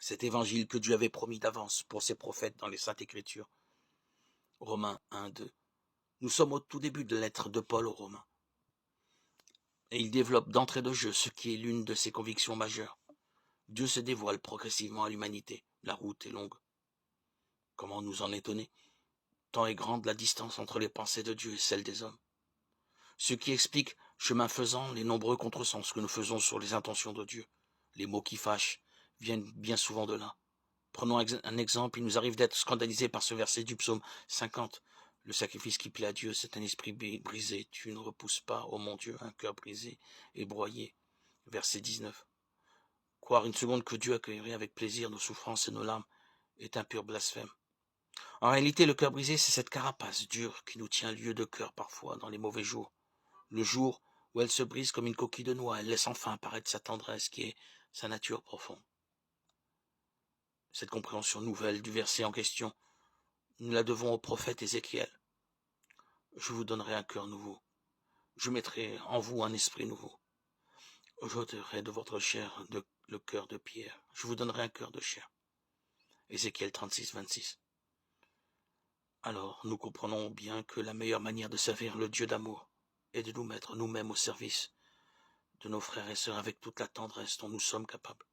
cet évangile que Dieu avait promis d'avance pour ses prophètes dans les Saintes Écritures. Romains 1, 2. Nous sommes au tout début de la lettre de Paul aux Romains. Et il développe d'entrée de jeu ce qui est l'une de ses convictions majeures. Dieu se dévoile progressivement à l'humanité. La route est longue. Comment nous en étonner? Tant est grande la distance entre les pensées de Dieu et celles des hommes. Ce qui explique, chemin faisant, les nombreux contresens que nous faisons sur les intentions de Dieu. Les mots qui fâchent viennent bien souvent de là. Prenons un exemple, il nous arrive d'être scandalisés par ce verset du psaume 50. Le sacrifice qui plaît à Dieu, c'est un esprit brisé. Tu ne repousses pas, ô mon Dieu, un cœur brisé et broyé. Verset 19. Croire une seconde que Dieu accueillerait avec plaisir nos souffrances et nos larmes est un pur blasphème. En réalité, le cœur brisé, c'est cette carapace dure qui nous tient lieu de cœur parfois dans les mauvais jours. Le jour où elle se brise comme une coquille de noix, elle laisse enfin apparaître sa tendresse qui est sa nature profonde. Cette compréhension nouvelle du verset en question, nous la devons au prophète Ézéchiel. Je vous donnerai un cœur nouveau. Je mettrai en vous un esprit nouveau. J'ôterai de votre chair le cœur de pierre. Je vous donnerai un cœur de chair. Ézéchiel 36, 26. Alors, nous comprenons bien que la meilleure manière de servir le Dieu d'amour est de nous mettre nous-mêmes au service de nos frères et sœurs avec toute la tendresse dont nous sommes capables.